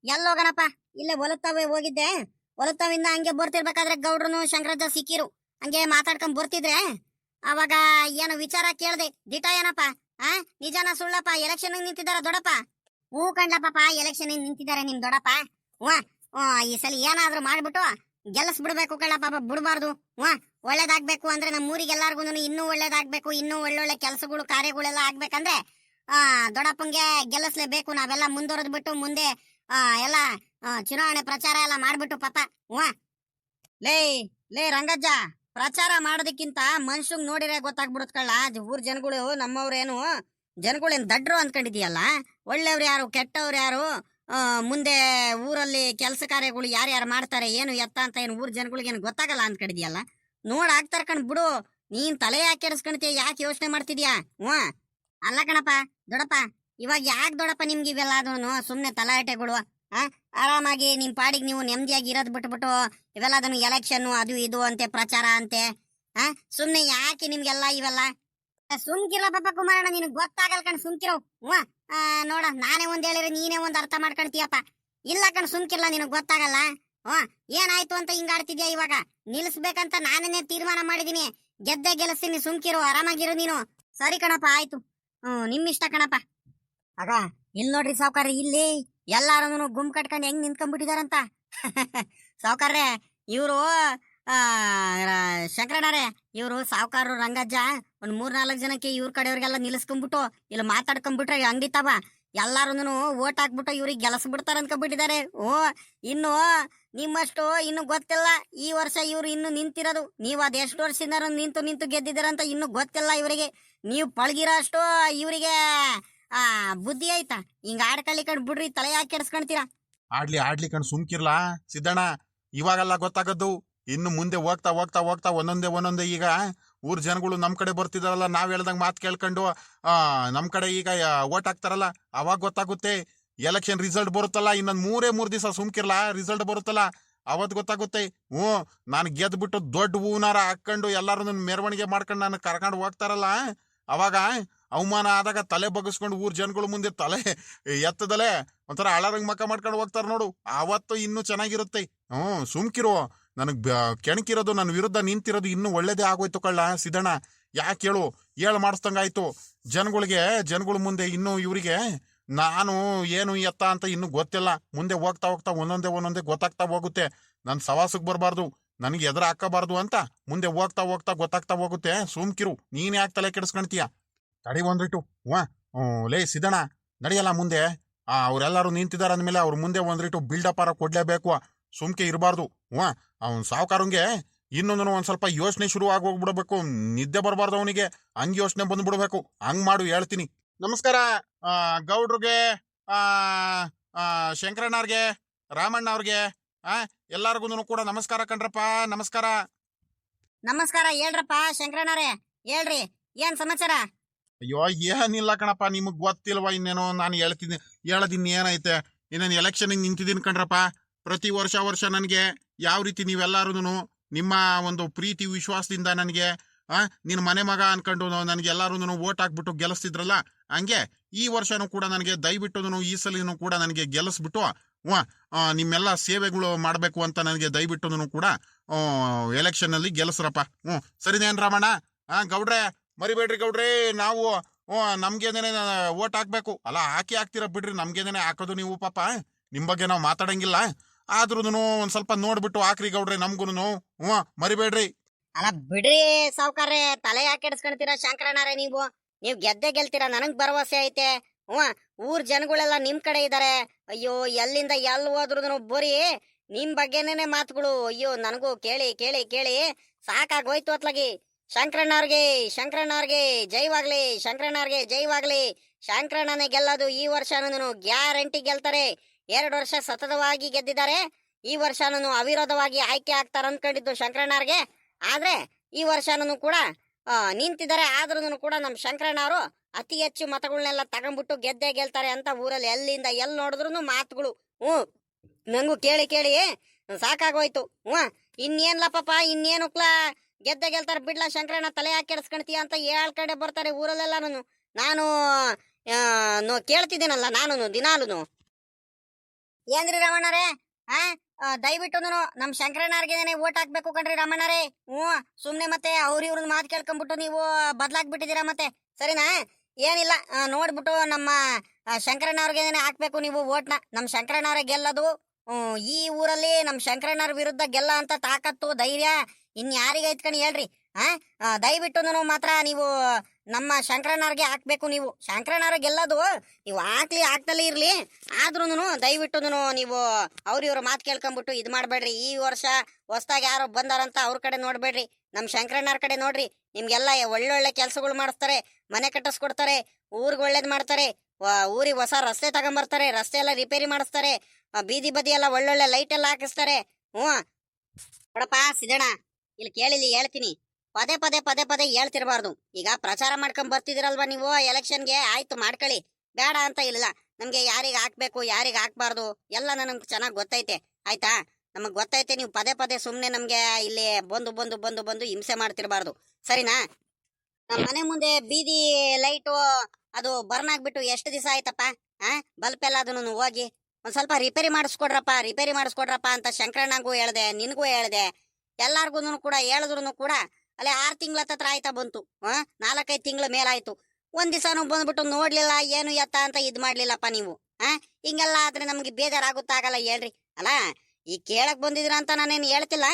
ಎಲ್ಲೋಗನಪ್ಪ? ಇಲ್ಲೇ ಹೊಲತ್ತಾವೆ ಹೋಗಿದ್ದೆ. ಹೊಲತ್ತಾವಿಂದ ಹಂಗೆ ಬರ್ತಿರ್ಬೇಕಾದ್ರೆ ಗೌಡ್ರು ಶಂಕರಜ್ಜ ಸಿಕ್ಕಿರು. ಹಂಗೆ ಮಾತಾಡ್ಕೊಂಡ್ ಬರ್ತಿದ್ರೆ ಅವಾಗ ಏನು ವಿಚಾರ ಕೇಳ್ದೆ. ದಿಟ ಏನಪ್ಪ? ನಿಜಾನ ಸುಳ್ಳಪ್ಪ? ಎಲೆಕ್ಷನ್ ನಿಂತಿದಾರ ದೊಡ್ಡಪ್ಪ? ಹೂ ಕಂಡ್ಲಪ್ಪ, ಎಲೆಕ್ಷನ್ ನಿಂತಿದ್ದಾರೆ ನಿಮ್ ದೊಡ್ಡಪ್ಪ. ಈ ಸಲ ಏನಾದ್ರೂ ಮಾಡ್ಬಿಟ್ಟು ಗೆಲ್ಲಿಸ್ಬಿಡ್ಬೇಕು ಕಳ್ಳಪ್ಪ, ಬಿಡ್ಬಾರ್ದು. ಒಳ್ಳೇದಾಗ್ಬೇಕು ಅಂದ್ರೆ ನಮ್ಮ ಊರಿಗೆ ಎಲ್ಲಾರ್ಗು ಇನ್ನೂ ಒಳ್ಳೇದಾಗ್ಬೇಕು, ಇನ್ನೂ ಒಳ್ಳೊಳ್ಳೆ ಕೆಲಸಗಳು ಕಾರ್ಯಗಳೆಲ್ಲ ಆಗ್ಬೇಕಂದ್ರೆ ದೊಡ್ಡಪ್ಪಂಗೆ ಗೆಲ್ಲಿಸ್ಲೇಬೇಕು. ನಾವೆಲ್ಲ ಮುಂದುವರೆದ್ ಬಿಟ್ಟು ಮುಂದೆ ಎಲ್ಲ ಚುನಾವಣೆ ಪ್ರಚಾರ ಎಲ್ಲ ಮಾಡ್ಬಿಟ್ಟು ಪಾಪ. ಲೇ ರಂಗಜ್ಜ, ಪ್ರಚಾರ ಮಾಡೋದಕ್ಕಿಂತ ಮನುಷ್ಯಂಗ್ ನೋಡಿದ್ರೆ ಗೊತ್ತಾಗ್ಬಿಡುತ್ತ ಕಳ್ಳ. ಊರ್ ಜನಗಳು ನಮ್ಮವ್ರೇನು ಜನಗಳೇನ್ ದಡ್ರು ಅಂದ್ಕೊಂಡಿದೀಯಲ್ಲ. ಒಳ್ಳೆಯವ್ರು ಯಾರು, ಕೆಟ್ಟವ್ರು ಯಾರು, ಮುಂದೆ ಊರಲ್ಲಿ ಕೆಲಸ ಕಾರ್ಯಗಳು ಯಾರ್ಯಾರು ಮಾಡ್ತಾರೆ, ಏನು ಎತ್ತ ಅಂತ ಏನು ಊರ್ ಜನಗಳಿಗೇನು ಗೊತ್ತಾಗಲ್ಲ ಅಂದ್ಕೊಂಡಿದ್ಯಲ್ಲ. ನೋಡ್ ಆಗ್ತಾರ ಕಣ್ ಬಿಡು. ನೀನ್ ತಲೆ ಯಾಕೆ ಕೆಡಿಸ್ಕೊಂತೀಯ? ಯಾಕೆ ಯೋಚನೆ ಮಾಡ್ತಿದ್ಯಾ? ಅಲ್ಲ ಕಣಪ್ಪ ದೊಡ್ಡಪ್ಪ, ಇವಾಗ ಯಾಕೆ ದೊಡ್ಡಪ್ಪ ನಿಮ್ಗೆ ಇವೆಲ್ಲ ಅದನ್ನು ಸುಮ್ನೆ ತಲಾಟೆಗಳು? ಆರಾಮಾಗಿ ನಿಮ್ ಪಾಡಿಗೆ ನೀವು ನೆಮ್ಮದಿಯಾಗಿ ಇರೋದ್ ಬಿಟ್ಬಿಟ್ಟು ಇವೆಲ್ಲ ಅದನ್ನು ಎಲೆಕ್ಷನ್ ಅದು ಇದು ಅಂತೆ ಪ್ರಚಾರ ಅಂತೆ ಸುಮ್ನೆ ಯಾಕೆ ನಿಮ್ಗೆಲ್ಲ ಇವೆಲ್ಲ? ಸುಮ್ಕಿರೋ ಪಾಪ ಕುಮಾರಣ್ಣ, ನಿನಗ್ ಗೊತ್ತಾಗಲ್ ಕಣ್, ಸುಮ್ಕಿರೋ. ನೋಡ, ನಾನೇ ಒಂದ್ ಹೇಳಿದ್ರೆ ನೀನೇ ಒಂದ್ ಅರ್ಥ ಮಾಡ್ಕೊಳ್ತೀಯಪ್ಪ. ಇಲ್ಲ ಕಣ್, ಸುಮ್ಕಿರ್ಲ, ನಿನಗ್ ಗೊತ್ತಾಗಲ್ಲ. ಏನಾಯ್ತು ಅಂತ ಹಿಂಗಾಡ್ತಿದ್ಯಾ? ಇವಾಗ ನಿಲ್ಸ್ಬೇಕಂತ ನಾನೇ ತೀರ್ಮಾನ ಮಾಡಿದೀನಿ. ಗೆದ್ದೆ ಗೆಲ್ಲಿಸ್ತೀನಿ, ಸುಮ್ಕಿರು, ಆರಾಮಾಗಿರು ನೀನು. ಸರಿ ಕಣಪ್ಪ, ಆಯ್ತು. ನಿಮ್ಮಿಷ್ಟ ಕಣಪ್ಪ. ಆಗ ಇಲ್ಲಿ ನೋಡ್ರಿ ಸಾವ್ಕಾರ್ರಿ, ಇಲ್ಲಿ ಎಲ್ಲಾರು ಗುಂಪು ಕಟ್ಕೊಂಡು ಹೆಂಗ್ ನಿಂತ್ಕೊಂಡ್ಬಿಟ್ಟಿದಾರಂತ. ಸಾವ್ಕಾರ್ರೆ, ಇವರು ಶಂಕರಣ್ಣರೇ, ಇವರು ಸಾವ್ಕಾರರು ರಂಗಜ್ಜ ಒಂದ್ 3-4 ಜನಕ್ಕೆ ಇವ್ರ ಕಡೆಯವ್ರಿಗೆಲ್ಲ ನಿಲ್ಲಿಸ್ಕೊಂಡ್ಬಿಟ್ಟು ಇಲ್ಲಿ ಮಾತಾಡ್ಕೊಂಡ್ಬಿಟ್ರೆ ಅಂಗಡಿ ತವ ಎಲ್ಲಾರು ಓಟ್ ಹಾಕ್ಬಿಟ್ಟು ಇವ್ರಿಗೆ ಗೆಲ್ಸ್ಬಿಡ್ತಾರ ಅನ್ಕೊಂಡ್ಬಿಟ್ಟಿದ್ದಾರೆ. ಇನ್ನು ನಿಮ್ಮಷ್ಟು ಇನ್ನು ಗೊತ್ತಿಲ್ಲ. ಈ ವರ್ಷ ಇವ್ರು ಇನ್ನು ನಿಂತಿರೋದು, ನೀವು ಅದೆಷ್ಟು ವರ್ಷದಿಂದ ನಿಂತು ಗೆದ್ದಿದ್ದೀರಂತ ಇನ್ನು ಗೊತ್ತಿಲ್ಲ ಇವರಿಗೆ. ನೀವು ಪಳಗಿರೋ ಅಷ್ಟು ಇವರಿಗೆ ಬುದ್ಧಿ ಆಯ್ತಾ? ಹಿಂಗ ಆಡ್ಕಳ್ಳಿ ಕಣ್ ಬಿಡ್ರಿ, ತಲೆ ಯಾಕೆ ಕೆಡ್ಸ್ಕೊಂತೀರಾ? ಆಡ್ಲಿ ಕಣ್, ಸುಮ್ಕಿರ್ಲಾ ಸಿದ್ದಣ್ಣ. ಇವಾಗೆಲ್ಲ ಗೊತ್ತಾಗದ್ದು. ಇನ್ನು ಮುಂದೆ ಹೋಗ್ತಾ ಒಂದೊಂದೇ ಈಗ ಊರ್ ಜನಗಳು ನಮ್ ಕಡೆ ಬರ್ತಿದಾರಲ್ಲ, ನಾವ್ ಹೇಳ್ದಂಗ್ ಮಾತು ಕೇಳ್ಕೊಂಡು ನಮ್ ಕಡೆ ಈಗ ಓಟ್ ಹಾಕ್ತಾರಲ್ಲ, ಅವಾಗ ಗೊತ್ತಾಗುತ್ತೆ. ಎಲೆಕ್ಷನ್ ರಿಸಲ್ಟ್ ಬರುತ್ತಲ್ಲ, ಇನ್ನೊಂದ್ 3 ದಿವಸ ಸುಮ್ಕಿರ್ಲಾ, ರಿಸಲ್ಟ್ ಬರುತ್ತಲ್ಲ, ಅವತ್ ಗೊತ್ತಾಗುತ್ತೆ. ನಾನು ಗೆದ್ಬಿಟ್ಟು ದೊಡ್ಡ ಹೂನಾರ ಹಾಕೊಂಡು ಎಲ್ಲಾರು ಮೆರವಣಿಗೆ ಮಾಡ್ಕೊಂಡು ನಾನು ಕರ್ಕೊಂಡು ಹೋಗ್ತಾರಲ್ಲ, ಅವಾಗ ಅವಮಾನ ಆದಾಗ ತಲೆ ಬಗ್ಗಿಸ್ಕೊಂಡು ಊರ್ ಜನಗಳ ಮುಂದೆ ತಲೆ ಎತ್ತದಲೆ ಒಂಥರ ಅಳರಂಗ್ ಮಕ್ಕ ಮಾಡ್ಕೊಂಡು ಹೋಗ್ತಾರ ನೋಡು, ಅವತ್ತು ಇನ್ನೂ ಚೆನ್ನಾಗಿರುತ್ತೆ. ಸುಮ್ಕಿರೋ. ನನಗ್ ಕೆಣಕಿರೋದು, ನನ್ನ ವಿರುದ್ಧ ನಿಂತಿರೋದು ಇನ್ನೂ ಒಳ್ಳೇದೇ ಆಗೋಯ್ತು ಕಳ್ಳ ಸಿದ್ದಣ್ಣ. ಯಾಕೆ ಹೇಳು ಮಾಡಿಸ್ದಂಗಾಯ್ತು. ಜನಗಳ ಮುಂದೆ ಇನ್ನು ಇವರಿಗೆ ನಾನು ಏನು ಎತ್ತ ಅಂತ ಇನ್ನೂ ಗೊತ್ತಿಲ್ಲ. ಮುಂದೆ ಹೋಗ್ತಾ ಒಂದೊಂದೇ ಗೊತ್ತಾಗ್ತಾ ಹೋಗುತ್ತೆ. ನನ್ ಸವಾಸಕ್ ಬರಬಾರ್ದು, ನನಗೆ ಎದುರು ಹಾಕಬಾರ್ದು ಅಂತ ಮುಂದೆ ಹೋಗ್ತಾ ಗೊತ್ತಾಗ್ತಾ ಹೋಗುತ್ತೆ. ಸುಮ್ಕಿರು, ನೀನ್ ಯಾಕೆ ತಲೆ ಕೆಡಿಸ್ಕೊಂತೀಯ? ತಡಿ ಒಂದ್ರಿಟ್ಟು. ಲೇ ಸಿದ್ದಣ್ಣ, ನಡಿಯಲ್ಲ ಮುಂದೆ. ಅವ್ರೆಲ್ಲಾರು ನಿಂತಿದಾರ ಅಂದ್ಮೇಲೆ ಅವ್ರ ಮುಂದೆ ಒಂದ್ರಿಟ್ಟು ಬಿಲ್ಡಪ್ ಆರ ಕೊಡ್ಲೇಬೇಕು. ಸುಮ್ಕೆ ಇರಬಾರ್ದು. ಅವ್ನ್ ಸಾವುಕಾರಂಗೆ ಇನ್ನೊಂದನು ಒಂದ್ ಸ್ವಲ್ಪ ಯೋಚನೆ ಶುರು ಆಗೋಗ್ಬಿಡ್ಬೇಕು. ನಿದ್ದೆ ಬರಬಾರ್ದು ಅವನಿಗೆ, ಹಂಗ್ ಯೋಚನೆ ಬಂದ್ಬಿಡ್ಬೇಕು. ಹಂಗ್ ಮಾಡು, ಹೇಳ್ತೀನಿ. ನಮಸ್ಕಾರ ಗೌಡ್ರಿಗೆ, ಶಂಕರಣ್ಣವ್ರಿಗೆ, ರಾಮಣ್ಣ ಅವ್ರಿಗೆ, ಎಲ್ಲಾರ್ಗು ಕೂಡ ನಮಸ್ಕಾರ ಕಣ್ರಪ್ಪ, ನಮಸ್ಕಾರ. ನಮಸ್ಕಾರ. ಹೇಳ್ರಪ್ಪ ಶಂಕರಣ್ಣರೇ, ಹೇಳ್ರಿ, ಏನ್ ಸಮಾಚಾರ? ಅಯ್ಯೋ ಏನಿಲ್ಲ ಕಣಪ್ಪ, ನಿಮಗ್ ಗೊತ್ತಿಲ್ವಾ ಇನ್ನೇನೋ ನಾನು ಹೇಳ್ತೀನಿ. ಹೇಳದಿನ್ ಏನೈತೆ, ಇನ್ನೇನು ಎಲೆಕ್ಷನ್ ನಿಂತಿದ್ದೀನಿ ಕಣ್ರಪ್ಪ. ಪ್ರತಿ ವರ್ಷ ವರ್ಷ ನನಗೆ ಯಾವ ರೀತಿ ನೀವೆಲ್ಲರೂ ನಿಮ್ಮ ಒಂದು ಪ್ರೀತಿ ವಿಶ್ವಾಸದಿಂದ ನನಗೆ ನಿನ್ನ ಮನೆ ಮಗ ಅನ್ಕೊಂಡು ನನಗೆ ಎಲ್ಲರೂ ಓಟ್ ಹಾಕ್ಬಿಟ್ಟು ಗೆಲ್ಲಿಸ್ತಿದ್ರಲ್ಲ, ಹಂಗೆ ಈ ವರ್ಷನೂ ಕೂಡ ನನಗೆ ದಯವಿಟ್ಟು ಈ ಸಲಿನೂ ಕೂಡ ನನಗೆ ಗೆಲ್ಲಿಸ್ಬಿಟ್ಟು ನಿಮ್ಮೆಲ್ಲ ಸೇವೆಗಳು ಮಾಡಬೇಕು ಅಂತ ನನಗೆ ದಯವಿಟ್ಟು ಕೂಡ ಎಲೆಕ್ಷನ್ ಅಲ್ಲಿ ಗೆಲ್ಲಿಸ್ರಪ್ಪ. ಸರಿನೇನ್ ರಾಮಣ್ಣ? ಗೌಡ್ರೆ ಮರಿಬೇಡ್ರಿ ಗೌಡ್ರೆ, ನಾವು ನಮ್ಗೇನೇನೆ ಓಟ್ ಹಾಕ್ಬೇಕು ಅಲ್ಲ, ಹಾಕ್ತೀರ ಬಿಡ್ರಿ, ನಮ್ಗೇನೇನೆ ಹಾಕೋದು ನೀವು ಪಾಪ. ನಿಮ್ ಬಗ್ಗೆ ನಾವು ಮಾತಾಡಂಗಿಲ್ಲ, ಆದ್ರೂ ಒಂದ್ ಸ್ವಲ್ಪ ನೋಡ್ಬಿಟ್ಟು ಹಾಕ್ರಿ ಗೌಡ್ರೆ ನಮ್ಗುನು. ಮರಿಬೇಡ್ರಿ. ಅಲ್ಲ ಬಿಡ್ರಿ ಸಾವ್ಕಾರ್ರೆ, ತಲೆ ಯಾಕೆ ಕೆಡಿಸ್ಕೊಂತೀರಾ ಶಂಕರಣ್ಣರೇ? ನೀವು ಗೆದ್ದೆ ಗೆಲ್ತೀರಾ, ನನಗ್ ಭರವಸೆ ಐತೆ. ಊರ್ ಜನಗಳೆಲ್ಲ ನಿಮ್ ಕಡೆ ಇದಾರೆ. ಅಯ್ಯೋ ಎಲ್ಲಿಂದ ಎಲ್ಲಿ ಹೋದ್ರು ಬೋರಿ ನಿಮ್ ಬಗ್ಗೆನೇನೆ ಮಾತುಗಳು. ಅಯ್ಯೋ ನನಗೂ ಕೇಳಿ ಕೇಳಿ ಕೇಳಿ ಸಾಕಾಗೋಯ್ತು ಅತ್ಲಾಗಿ. ಶಂಕರಣ್ಣವ್ರಿಗೆ ಶಂಕರಣ್ಣವ್ರಿಗೆ ಜೈವಾಗ್ಲಿ, ಶಂಕರಣ್ಣವ್ರಿಗೆ ಜೈವಾಗ್ಲಿ. ಶಂಕರಣ್ಣನೇ ಗೆಲ್ಲೋದು ಈ ವರ್ಷನೂ ಗ್ಯಾರಂಟಿ ಗೆಲ್ತಾರೆ. 2 ವರ್ಷ ಸತತವಾಗಿ ಗೆದ್ದಿದ್ದಾರೆ. ಈ ವರ್ಷನೂ ಅವಿರೋಧವಾಗಿ ಆಯ್ಕೆ ಆಗ್ತಾರ ಅನ್ಕೊಂಡಿದ್ದು ಶಂಕರಣ್ಣವ್ರಿಗೆ. ಆದ್ರೆ ಈ ವರ್ಷನೂ ಕೂಡ ನಿಂತಿದ್ದಾರೆ. ಆದ್ರೂ ಕೂಡ ನಮ್ ಶಂಕರಣ್ಣವರು ಅತಿ ಹೆಚ್ಚು ಮತಗಳನ್ನೆಲ್ಲ ತಗೊಂಡ್ಬಿಟ್ಟು ಗೆದ್ದೇ ಗೆಲ್ತಾರೆ ಅಂತ ಊರಲ್ಲಿ ಎಲ್ಲಿಂದ ಎಲ್ಲಿ ನೋಡಿದ್ರು ಮಾತುಗಳು. ನಂಗೂ ಕೇಳಿ ಕೇಳಿ ಸಾಕಾಗೋಯ್ತು. ಇನ್ನೇನ್ಲಪ್ಪ, ಇನ್ನೇನುಕ್ಲ ಗೆದ್ದೆ ಗೆಲ್ತಾರೆ ಬಿಡ್ಲಾ ಶಂಕರಣ್ಣ, ತಲೆ ಯಾಕೆ ಕೆಡಿಸ್ಕೊಂತೀಯ ಅಂತ ಹೇಳ್ಕಡೆ ಬರ್ತಾರೆ ಊರಲ್ಲೆಲ್ಲ. ನಾನು ಕೇಳ್ತಿದ್ದೀನಲ್ಲ ನಾನು ದಿನಾಲುನು. ಏನ್ರಿ ರಮಣ್ಣರೇ, ದಯವಿಟ್ಟು ನಮ್ ಶಂಕರಣ್ಣರ್ಗೆ ಓಟ್ ಹಾಕ್ಬೇಕು ಕಣ್ರಿ ರಮಣ್ಣರೇ. ಸುಮ್ನೆ ಮತ್ತೆ ಇವ್ರನ್ನ ಮಾತು ಕೇಳ್ಕೊಂಡ್ಬಿಟ್ಟು ನೀವು ಬದ್ಲಾಗ್ಬಿಟ್ಟಿದೀರಾ ಮತ್ತೆ, ಸರಿನಾ? ಏನಿಲ್ಲ, ನೋಡ್ಬಿಟ್ಟು ನಮ್ಮ ಶಂಕರಣ್ಣವ್ರಿಗೆ ಹಾಕ್ಬೇಕು ನೀವು ಓಟ್ನ. ನಮ್ ಶಂಕರಣ್ಣವ್ರೆ ಗೆಲ್ಲದು. ಈ ಊರಲ್ಲಿ ನಮ್ ಶಂಕರಣ್ಣವ್ರ ವಿರುದ್ಧ ಗೆಲ್ಲ ಅಂತ ತಾಕತ್ತು ಧೈರ್ಯ ಇನ್ಯಾರಿಗೆ ಐತ್ಕಣಿ ಹೇಳ್ರಿ. ದಯವಿಟ್ಟು ಮಾತ್ರ ನೀವು ನಮ್ಮ ಶಂಕರಣ್ಣವ್ರಿಗೆ ಹಾಕ್ಬೇಕು. ನೀವು ಶಂಕರಣ್ಣವ್ರ ಗೆಲ್ಲೋದು ನೀವು ಹಾಕ್ತಲೇ ಇರ್ಲಿ, ಆದ್ರೂ ದಯವಿಟ್ಟು ನೀವು ಇವ್ರ ಮಾತು ಕೇಳ್ಕೊಂಡ್ಬಿಟ್ಟು ಇದು ಮಾಡ್ಬೇಡ್ರಿ. ಈ ವರ್ಷ ಹೊಸ್ದಾಗಿ ಯಾರೋ ಬಂದಾರಂತ ಅವ್ರ ಕಡೆ ನೋಡ್ಬೇಡ್ರಿ, ನಮ್ ಶಂಕರಣ್ಣವ್ರ ಕಡೆ ನೋಡ್ರಿ. ನಿಮ್ಗೆಲ್ಲ ಒಳ್ಳೊಳ್ಳೆ ಕೆಲ್ಸಗಳು ಮಾಡಿಸ್ತಾರೆ, ಮನೆ ಕಟ್ಟಿಸ್ಕೊಡ್ತಾರೆ, ಊರ್ಗ್ ಒಳ್ಳೇದ್ ಮಾಡ್ತಾರೆ, ಊರಿಗೆ ಹೊಸ ರಸ್ತೆ ತಗೊಂಬರ್ತಾರೆ, ರಸ್ತೆ ಎಲ್ಲ ರಿಪೇರಿ ಮಾಡಿಸ್ತಾರೆ, ಬೀದಿ ಬದಿ ಎಲ್ಲ ಒಳ್ಳೊಳ್ಳೆ ಲೈಟ್ ಎಲ್ಲ ಹಾಕಿಸ್ತಾರೆ. ನೋಡಪ್ಪ ಸಿದ್ದಣ್ಣ, ಇಲ್ಲಿ ಕೇಳಿಲಿ ಹೇಳ್ತೀನಿ, ಪದೇ ಪದೇ ಪದೇ ಪದೇ ಹೇಳ್ತಿರ್ಬಾರ್ದು. ಈಗ ಪ್ರಚಾರ ಮಾಡ್ಕೊಂಡ್ ಬರ್ತಿದಿರಲ್ವಾ ನೀವು ಎಲೆಕ್ಷನ್ಗೆ, ಆಯ್ತು ಮಾಡ್ಕೊಳ್ಳಿ, ಬೇಡ ಅಂತ ಇಲ್ಲ. ನಮ್ಗೆ ಯಾರಿಗ ಹಾಕ್ಬೇಕು ಯಾರಿಗ ಹಾಕ್ಬಾರ್ದು ಎಲ್ಲ ನನಗೆ ಚೆನ್ನಾಗಿ ಗೊತ್ತೈತೆ, ಆಯ್ತಾ? ನಮಗ್ ಗೊತ್ತೈತೆ. ನೀವು ಪದೇ ಪದೇ ಸುಮ್ನೆ ನಮ್ಗೆ ಇಲ್ಲಿ ಬಂದು ಬಂದು ಬಂದು ಬಂದು ಹಿಂಸೆ ಮಾಡ್ತಿರ್ಬಾರ್ದು, ಸರಿನಾ? ನಮ್ಮ ಮನೆ ಮುಂದೆ ಬೀದಿ ಲೈಟು ಅದು ಬರ್ನ್ ಆಗ್ಬಿಟ್ಟು ಎಷ್ಟು ದಿವಸ ಆಯ್ತಪ್ಪ. ಬಲ್ಪ್ ಎಲ್ಲ ಅದನ್ನು ಹೋಗಿ ಒಂದ್ ಸ್ವಲ್ಪ ರಿಪೇರಿ ಮಾಡಿಸ್ಕೊಡ್ರಪ್ಪ ಅಂತ ಶಂಕರಣ್ಣಗೂ ಹೇಳ್ದೆ, ನಿನ್ಗೂ ಹೇಳ್ದೆ, ಎಲ್ಲಾರ್ಗು ಕೂಡ ಹೇಳಿದ್ರು ಕೂಡ ಅಲ್ಲೇ 6 ತಿಂಗಳ ಹತ್ರ ಆಯ್ತಾ ಬಂತು. 4-5 ತಿಂಗಳ ಮೇಲಾಯ್ತು. ಒಂದ್ ದಿವಸನೂ ಬಂದ್ಬಿಟ್ಟು ನೋಡ್ಲಿಲ್ಲ, ಏನು ಎತ್ತ ಅಂತ ಇದ್ ಮಾಡ್ಲಿಲ್ಲಪ್ಪ ನೀವು. ಹಿಂಗೆಲ್ಲ ಆದ್ರೆ ನಮ್ಗೆ ಬೇಜಾರಾಗುತ್ತಾಗಲ್ಲ ಹೇಳ್ರಿ. ಅಲ್ಲ ಈಗ ಕೇಳಕ್ ಬಂದಿದ್ರ ಅಂತ ನಾನೇನು ಹೇಳ್ತಿಲ್ಲ,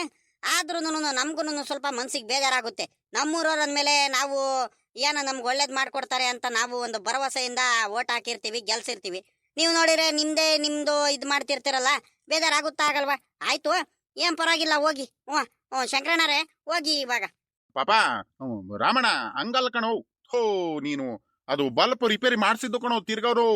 ಆದ್ರೂ ನಮ್ಗೂ ಸ್ವಲ್ಪ ಮನ್ಸಿಗೆ ಬೇಜಾರಾಗುತ್ತೆ. ನಮ್ಮೂರವ್ರ ಅಂದ್ಮೇಲೆ ನಾವು ಏನೋ ನಮ್ಗೆ ಒಳ್ಳೇದ್ ಮಾಡ್ಕೊಡ್ತಾರೆ ಅಂತ ನಾವು ಒಂದು ಭರವಸೆಯಿಂದ ಓಟ್ ಹಾಕಿರ್ತೀವಿ, ಗೆಲ್ಸಿರ್ತೀವಿ. ನೀವು ನೋಡಿದ್ರೆ ನಿಮ್ದು ಇದ್ ಮಾಡ್ತಿರ್ತೀರಲ್ಲ, ಬೇಜಾರಾಗುತ್ತಾಗಲ್ವಾ? ಆಯ್ತು, ಏನ್ ಪರವಾಗಿಲ್ಲ, ಹೋಗಿ. ಶಂಕರಣ್ಣರೇ ಹೋಗಿ ಇವಾಗ. ಪಾಪ ರಾಮಣ್ಣ ಹಂಗಲ್ಲ ಕಣೋ, ನೀನು ಅದು ಬಲ್ಪ್ ರಿಪೇರಿ ಮಾಡಿಸಿದ್ದು ಕಣೋ ತಿರ್ಗವ್ರು.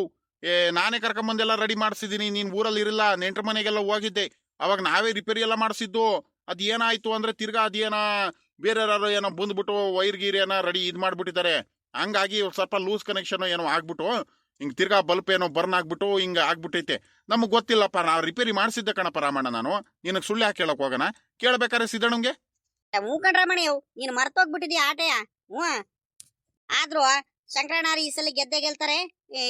ನಾನೇ ಕರ್ಕೊಂಬಂದೆಲ್ಲ ರೆಡಿ ಮಾಡಿಸಿದೀನಿ, ನೀನ್ ಊರಲ್ಲಿ ಇರಲ್ಲ, ನೆಂಟ್ರ ಮನೆಗೆಲ್ಲ ಹೋಗಿದ್ದೆ, ಅವಾಗ ನಾವೇ ರಿಪೇರಿ ಎಲ್ಲ ಮಾಡಿಸಿದ್ದು. ಅದ್ ಏನಾಯ್ತು ಅಂದ್ರೆ ತಿರ್ಗಾ ಅದೇನ ಬೇರೆ ಏನೋ ಬಂದ್ಬಿಟ್ಟು ವೈರ್ ಗೀರ್ ಏನೋ ರೆಡಿ ಇದ್ ಮಾಡ್ಬಿಟ್ಟಿದ್ದಾರೆ. ಹಂಗಾಗಿ ಸ್ವಲ್ಪ ಲೂಸ್ ಕನೆಕ್ಷನ್ ಏನೋ ಆಗ್ಬಿಟ್ಟು ಹಿಂಗ್ ತಿರ್ಗಾ ಬಲ್ಪ್ ಏನೋ ಬರ್ನ್ ಆಗ್ಬಿಟ್ಟು ಹಿಂಗ ಆಗ್ಬಿಟ್ಟೈತೆ. ನಮಗ್ ಗೊತ್ತಿಲ್ಲಪ್ಪ, ನಾವು ರಿಪೇರಿ ಮಾಡಿಸಿದ್ದೆ ಕಣಪ್ಪ ರಾಮಣ್ಣ. ನಾನು ನಿನಗ್ ಸುಳ್ಳು ಯಾಕೆ ಹೇಳಕ್ ಹೋಗೋಣ, ಕೇಳ್ಬೇಕಾರೆ ಸಿದ್ದಣ್ಣಂಗೆ. ಮೂಕಂಡ್ರಮಣಿಯವ್ ನೀನು ಮರ್ತೋಗ್ಬಿಟ್ಟಿದ್ಯಾ ಆಟೆಯ. ಆದ್ರೂ ಶಂಕರಣ್ಣವ್ರು ಈ ಸಲ ಗೆದ್ದೆ ಗೆಲ್ತಾರೆ.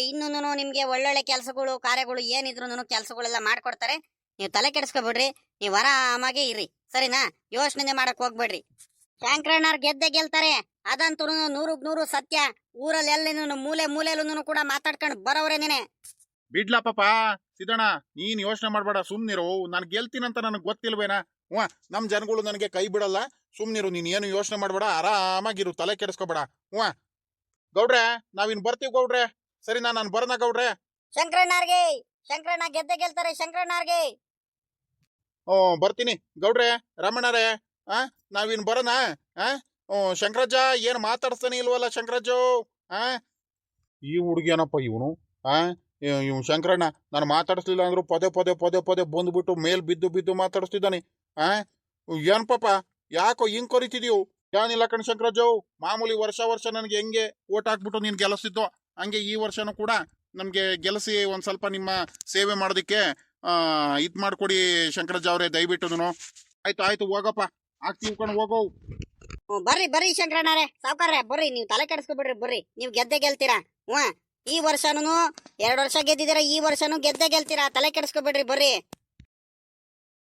ಇನ್ನೂ ನಿಮ್ಗೆ ಒಳ್ಳೊಳ್ಳೆ ಕೆಲಸಗಳು ಕಾರ್ಯಗಳು ಏನಿದ್ರು ಕೆಲಸಗಳೆಲ್ಲ ಮಾಡ್ಕೊಡ್ತಾರೆ. ನೀವು ತಲೆ ಕೆಡಿಸ್ಕೊಬಿಡ್ರಿ, ನೀವು ಆರಾಮಾಗಿ ಇರ್ರಿ, ಸರಿನಾ? ಯೋಚನೆ ಮಾಡಕ್ ಹೋಗ್ಬೇಡ್ರಿ. ಶಂಕರಣ್ಣವ್ರು ಗೆದ್ದೆ ಗೆಲ್ತಾರೆ, ಅದಂತೂ 100% ಸತ್ಯ. ಊರಲ್ಲಿ ಎಲ್ಲಿ ಮೂಲೆ ಮೂಲೆಯಲ್ಲೂ ಕೂಡ ಮಾತಾಡ್ಕೊಂಡು ಬರೋವ್ರೇನೇನೆ. ಬಿಡ್ಲಪ್ಪ ಸಿದ್ದಣ್ಣ, ನೀನ್ ಯೋಚನೆ ಮಾಡ್ಬೇಡ, ಸುಮ್ನಿರು. ನಾನು ಗೆಲ್ತೀನಂತ ನನಗೆ ಗೊತ್ತಿಲ್ವೇನಾ? ನಮ್ ಜನಗಳು ನನಗೆ ಕೈ ಬಿಡಲ್ಲ, ಸುಮ್ನಿರು. ನೀನ್ ಏನು ಯೋಚನೆ ಮಾಡ್ಬೇಡ, ಆರಾಮಾಗಿರು, ತಲೆ ಕೆಡಿಸ್ಕೋಬೇಡ. ಗೌಡ್ರೆ ನಾವಿನ್ ಬರ್ತೀವಿ ಗೌಡ್ರೆ, ಸರಿನಾ? ನಾನು ಬರ್ನ ಗೌಡ್ರೆ. ಶಂಕರಣ್ಣ ಗೆದ್ದೆ ಗೆಲ್ತಾರೆ, ಶಂಕರಣ್ಣವ್ರಿಗೆ. ಬರ್ತೀನಿ ಗೌಡ್ರೆ. ರಮಣರೇ, ನಾವಿನ್ ಬರೋಣ. ಶಂಕರಜ್ಜ ಏನ್ ಮಾತಾಡ್ತಾನೆ ಇಲ್ವಲ್ಲ ಶಂಕರಜ್ಜು? ಈ ಹುಡುಗಿಯನಪ್ಪ ಇವನು. ಇವ್ ಶಂಕರಣ್ಣ ನಾನು ಮಾತಾಡಿಸ್ಲಿಲ್ಲ ಅಂದ್ರು ಪದೇ ಪದೇ ಪದೇ ಪದೇ ಬಂದ್ಬಿಟ್ಟು ಮೇಲ್ ಬಿದ್ದು ಬಿದ್ದು ಮಾತಾಡಿಸ್ತಿದ್ದಾನೆ. ಏನ್ ಪಾಪ, ಯಾಕೋ ಹಿಂಗ್ ಕರಿತಿದೀವು? ಏನಿಲ್ಲ ಕಣ್ ಶಂಕರಾಜವ್, ಮಾಮೂಲಿ ವರ್ಷ ವರ್ಷ ನನಗೆ ಹೆಂಗೆ ಓಟ್ ಹಾಕ್ಬಿಟ್ಟು ನೀನ್ ಗೆಲ್ಲಿಸಿದ್ದು ಹಂಗೆ ಈ ವರ್ಷನೂ ಕೂಡ ನಮ್ಗೆ ಗೆಲ್ಲಿಸಿ ಒಂದ್ ಸ್ವಲ್ಪ ನಿಮ್ಮ ಸೇವೆ ಮಾಡೋದಿಕ್ಕೆ ಇದ್ ಮಾಡ್ಕೊಡಿ ಶಂಕರಾಜ್ ಅವ್ರೆ, ದಯವಿಟ್ಟು. ಆಯ್ತು ಆಯ್ತು ಹೋಗಪ್ಪ, ಆಗ್ತೀವಿ ಕಣ್, ಹೋಗೋ. ಬರ್ರಿ ಬರ್ರಿ ಶಂಕರಣ್ಣರೇ, ಸಾವ್ಕಾರ್ರೆ ಬರ್ರಿ, ನೀವು ತಲೆ ಕೆಡಿಸ್ಕೊಬಿಡ್ರಿ, ಬರ್ರಿ, ನೀವು ಗೆದ್ದೆ ಗೆಲ್ತೀರಾ. ಈ ವರ್ಷನೂ 2 ವರ್ಷ ಗೆದ್ದಿದ್ದೀರಾ, ಈ ವರ್ಷನೂ ಗೆದ್ದೆ ಗೆಲ್ತೀರಾ, ತಲೆ ಕೆಡಿಸ್ಕೊಬಿಡ್ರಿ, ಬರ್ರಿ.